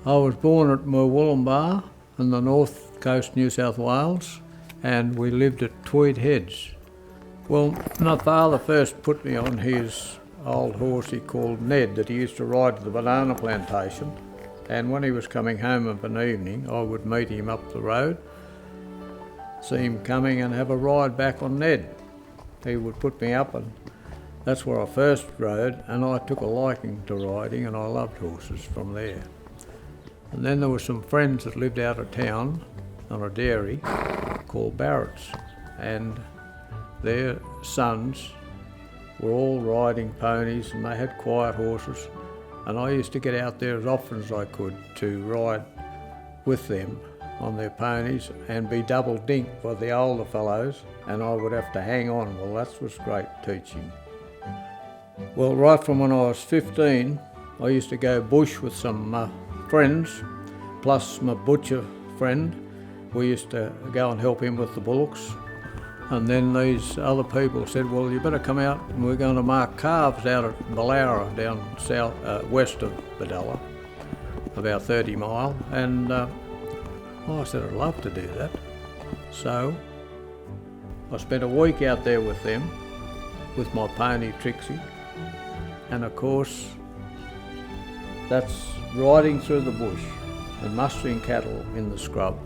I was born at Murwillumbah on the north coast, New South Wales, and we lived at Tweed Heads. Well, my father first put me on his old horse he called Ned that he used to ride to the banana plantation, and when he was coming home of an evening I would meet him up the road, see him coming and have a ride back on Ned. He would put me up, and that's where I first rode, and I took a liking to riding and I loved horses from there. And then there were some friends that lived out of town on a dairy called Barrett's, and their sons were all riding ponies and they had quiet horses, and I used to get out there as often as I could to ride with them on their ponies and be double dinked by the older fellows, and I would have to hang on. Well, that was great teaching. Well, right from when I was 15, I used to go bush with some friends, plus my butcher friend. We used to go and help him with the bullocks. And then these other people said, well, you better come out and we're going to mark calves out at Ballowra down west of Badella, about 30 mile. And I said, I'd love to do that. So I spent a week out there with them, with my pony Trixie. And of course, that's riding through the bush and mustering cattle in the scrub.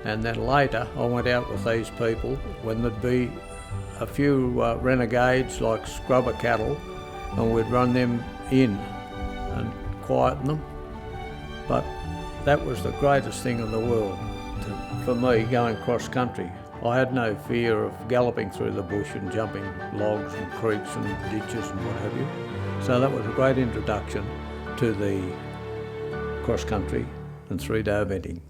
And then later I went out with these people when there'd be a few renegades like scrubber cattle, and we'd run them in and quieten them. But that was the greatest thing in the world for me, going cross country. I had no fear of galloping through the bush and jumping logs and creeks and ditches and what have you. So that was a great introduction to the cross country and three-day eventing.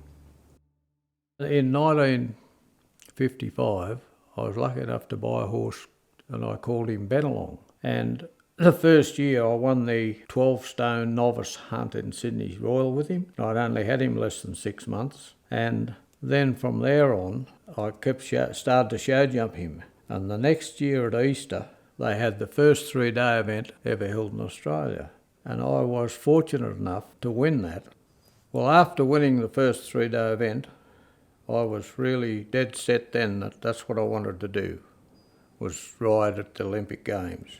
In 1955, I was lucky enough to buy a horse and I called him Bennelong. And the first year I won the 12-stone novice hunt in Sydney's Royal with him. I'd only had him less than 6 months. And then from there on, I started to show jump him. And the next year at Easter, they had the first three-day event ever held in Australia. And I was fortunate enough to win that. Well, after winning the first three-day event, I was really dead set then that that's what I wanted to do, was ride at the Olympic Games.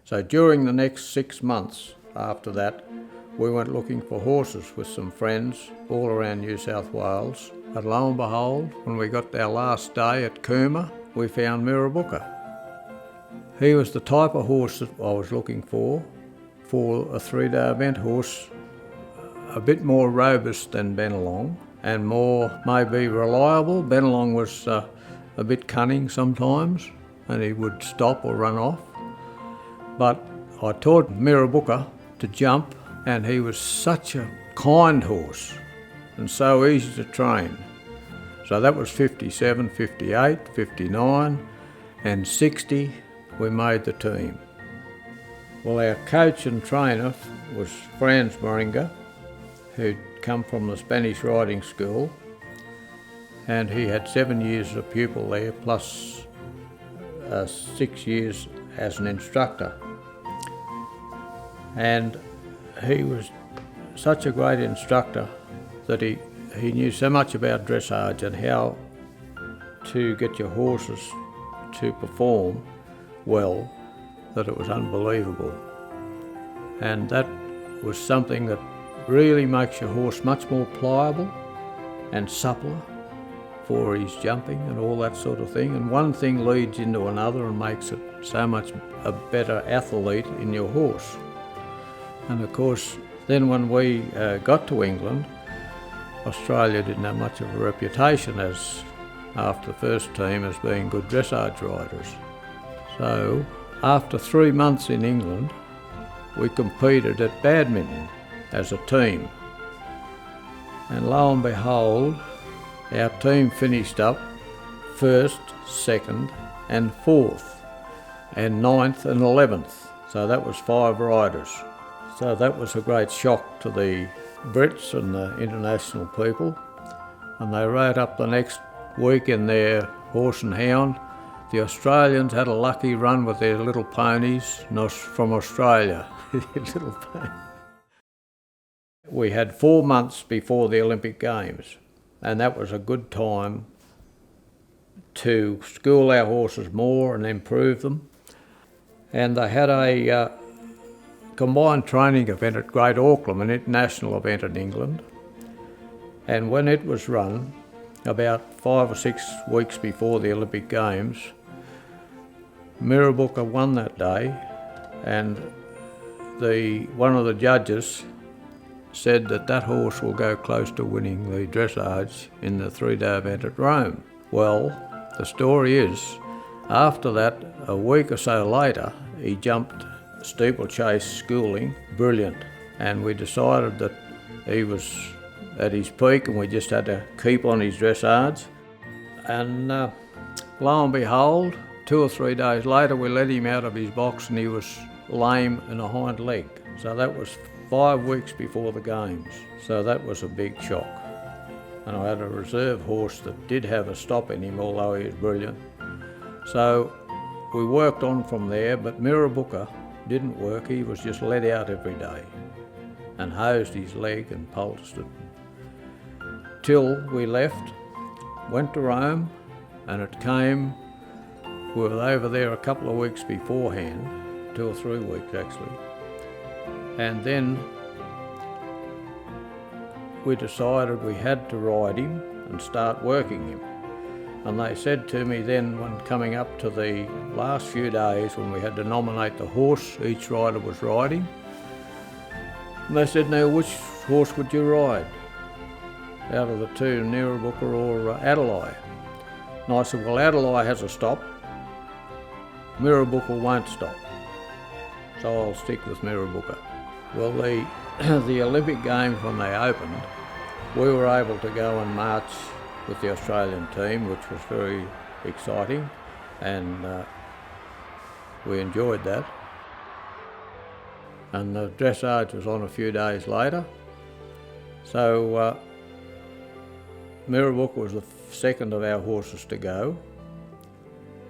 So during the next 6 months after that, we went looking for horses with some friends all around New South Wales. And lo and behold, when we got our last day at Cooma, we found Mira Booker. He was the type of horse that I was looking for a three-day event horse, a bit more robust than Bennelong and more maybe reliable. Bennelong was a bit cunning sometimes and he would stop or run off. But I taught Mira Booker to jump, and he was such a kind horse and so easy to train. So that was 57, 58, 59 and 60 we made the team. Well, our coach and trainer was Franz Moringa, who'd come from the Spanish riding school, and he had 7 years as a pupil there, plus 6 years as an instructor. And he was such a great instructor that he knew so much about dressage and how to get your horses to perform well that it was unbelievable. And that was something that really makes your horse much more pliable and suppler for his jumping and all that sort of thing. And one thing leads into another and makes it so much a better athlete in your horse. And of course, then when we got to England, Australia didn't have much of a reputation as after the first team as being good dressage riders. So after 3 months in England, we competed at badminton as a team. And lo and behold, our team finished up first, second and fourth, and 9th and 11th. So that was 5 riders. So that was a great shock to the Brits and the international people. And they rode up the next week in their horse and hound. The Australians had a lucky run with their little ponies from Australia. Little pony. We had 4 months before the Olympic Games, and that was a good time to school our horses more and improve them. And they had a combined training event at Great Auckland, an international event in England. And when it was run, about 5 or 6 weeks before the Olympic Games, Mira Booker won that day, and one of the judges said that horse will go close to winning the dressage in the 3-day event at Rome. Well, the story is, after that, a week or so later, he jumped steeplechase schooling, brilliant, and we decided that he was at his peak and we just had to keep on his dressage. And lo and behold, 2 or 3 days later, we let him out of his box and he was lame in a hind leg. So that was 5 weeks before the Games. So that was a big shock. And I had a reserve horse that did have a stop in him, although he was brilliant. So we worked on from there, but Mira Booker didn't work. He was just let out every day and hosed his leg and poulticed it. Till we left, went to Rome, and it came, we were over there a couple of weeks beforehand, 2 or 3 weeks actually, and then we decided we had to ride him and start working him. And they said to me then, when coming up to the last few days when we had to nominate the horse each rider was riding, and they said, now which horse would you ride out of the two, Mira Booker or Adelaide? And I said, well, Adelaide has a stop, Mira Booker won't stop, so I'll stick with Mira Booker. Well, the Olympic Games, when they opened, we were able to go and march with the Australian team, which was very exciting, and we enjoyed that. And the dressage was on a few days later. So Mira Booker was the second of our horses to go,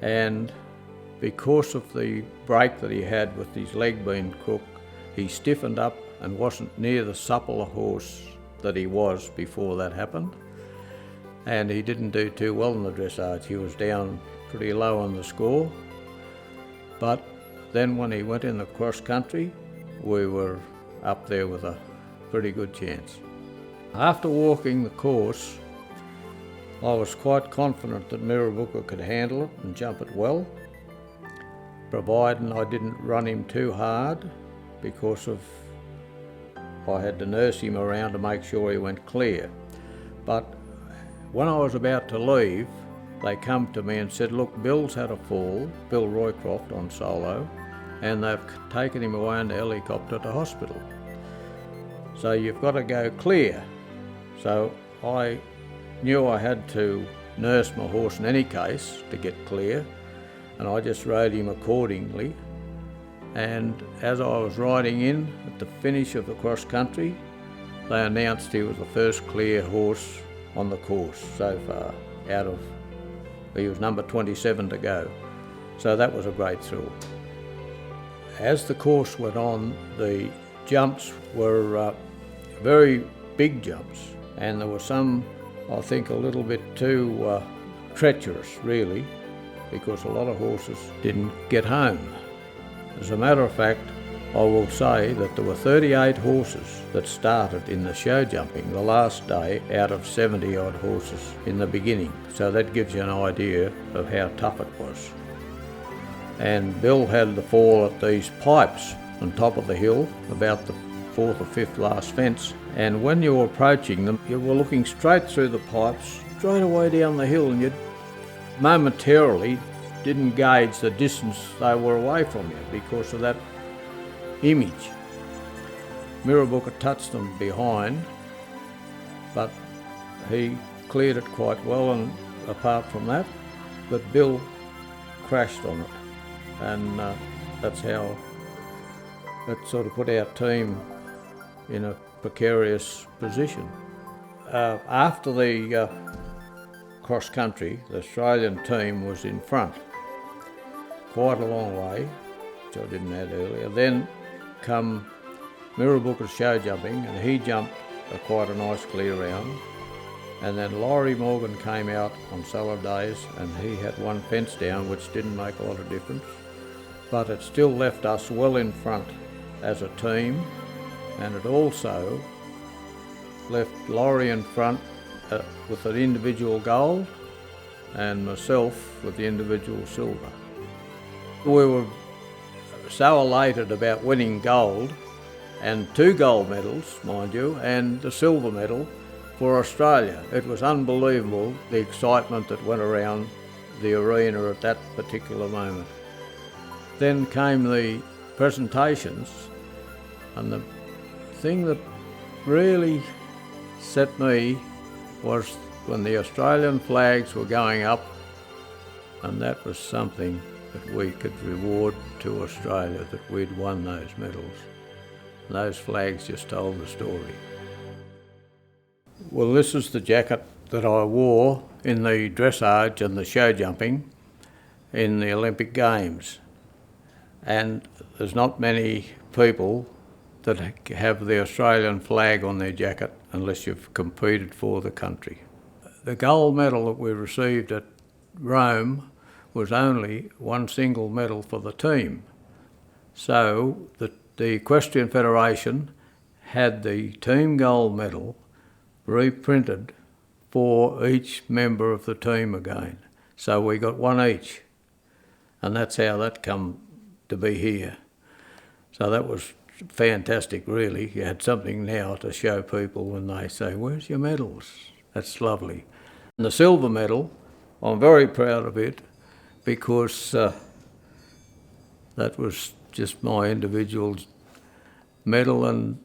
and because of the break that he had with his leg being crook, he stiffened up and wasn't near the supple horse that he was before that happened. And he didn't do too well in the dressage. He was down pretty low on the score. But then when he went in the cross country, we were up there with a pretty good chance. After walking the course, I was quite confident that Mira Booker could handle it and jump it well, providing I didn't run him too hard, because I had to nurse him around to make sure he went clear. But when I was about to leave, they come to me and said, look, Bill's had a fall, Bill Roycroft on solo, and they've taken him away in the helicopter to hospital. So you've got to go clear. So I knew I had to nurse my horse in any case to get clear, and I just rode him accordingly. And as I was riding in at the finish of the cross country, they announced he was the first clear horse on the course so far, he was number 27 to go. So that was a great thrill. As the course went on, the jumps were very big jumps, and there were some, I think, a little bit too treacherous really, because a lot of horses didn't get home. As a matter of fact, I will say that there were 38 horses that started in the show jumping the last day out of 70 odd horses in the beginning. So that gives you an idea of how tough it was. And Bill had the fall at these pipes on top of the hill, about the 4th or 5th last fence. And when you were approaching them, you were looking straight through the pipes, straight away down the hill, and you momentarily didn't gauge the distance they were away from you because of that image. Mira Booker touched them behind, but he cleared it quite well, and apart from that, but Bill crashed on it, and that's how that sort of put our team in a precarious position. After the cross country, the Australian team was in front, quite a long way, which I didn't add earlier. Then come Mira Booker show jumping, and he jumped quite a nice clear round. And then Laurie Morgan came out on salad days, and he had one fence down, which didn't make a lot of difference. But it still left us well in front as a team, and it also left Laurie in front with an individual gold, and myself with the individual silver. We were so elated about winning gold, and 2 gold medals, mind you, and the silver medal for Australia. It was unbelievable, the excitement that went around the arena at that particular moment. Then came the presentations, and the thing that really set me was when the Australian flags were going up, and that was something that we could reward to Australia, that we'd won those medals. Those flags just told the story. Well, this is the jacket that I wore in the dressage and the show jumping in the Olympic Games. And there's not many people that have the Australian flag on their jacket unless you've competed for the country. The gold medal that we received at Rome was only one single medal for the team. So the Equestrian Federation had the team gold medal reprinted for each member of the team again. So we got one each, and that's how that come to be here. So that was fantastic, really. You had something now to show people when they say, "Where's your medals?" That's lovely. And the silver medal, I'm very proud of it, because that was just my individual medal, and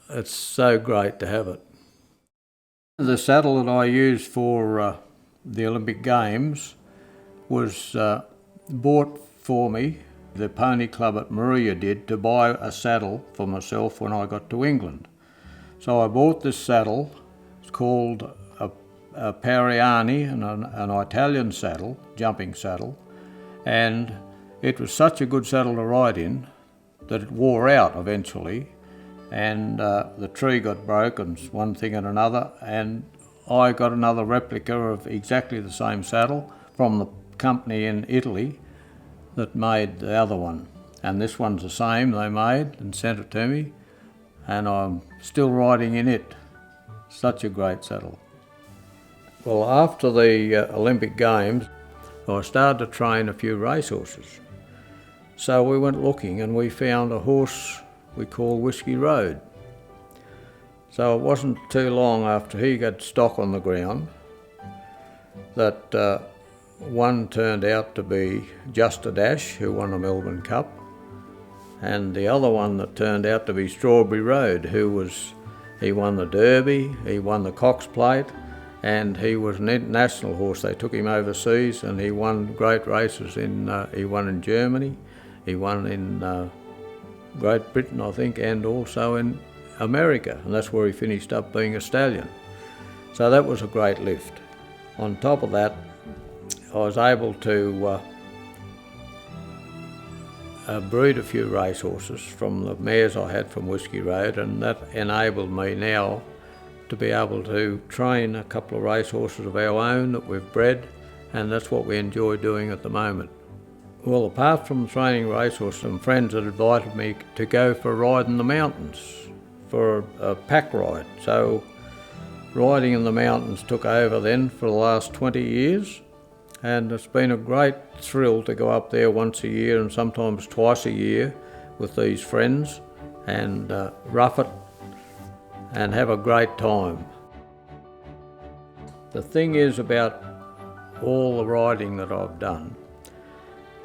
it's so great to have it. The saddle that I used for the Olympic Games was bought for me. The Pony Club at Maria did, to buy a saddle for myself when I got to England. So I bought this saddle. It's called a Pariani, an Italian saddle, jumping saddle, and it was such a good saddle to ride in that it wore out eventually, and the tree got broken, one thing and another, and I got another replica of exactly the same saddle from the company in Italy that made the other one. And this one's the same they made and sent it to me, and I'm still riding in it. Such a great saddle. Well, after the Olympic Games, I started to train a few racehorses. So we went looking, and we found a horse we call Whiskey Road. So it wasn't too long after he got stock on the ground that one turned out to be Just a Dash, who won the Melbourne Cup, and the other one that turned out to be Strawberry Road, he won the Derby, he won the Cox Plate, and he was an international horse. They took him overseas, and he won great races. He won in Germany, he won in Great Britain, I think, and also in America, and that's where he finished up being a stallion. So that was a great lift. On top of that, I was able to breed a few racehorses from the mares I had from Whiskey Road, and that enabled me now to be able to train a couple of racehorses of our own that we've bred, and that's what we enjoy doing at the moment. Well, apart from training racehorses, some friends had invited me to go for a ride in the mountains, for a pack ride. So riding in the mountains took over then for the last 20 years, and it's been a great thrill to go up there once a year and sometimes twice a year with these friends and rough it and have a great time. The thing is about all the riding that I've done,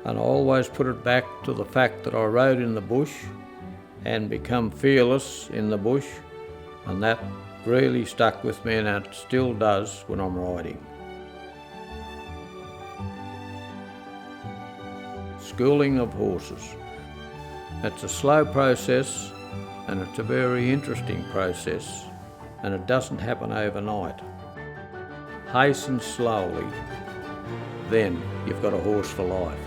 and I always put it back to the fact that I rode in the bush and become fearless in the bush, and that really stuck with me, and it still does when I'm riding. Schooling of horses. It's a slow process, and it's a very interesting process, and it doesn't happen overnight. Hasten slowly, then you've got a horse for life.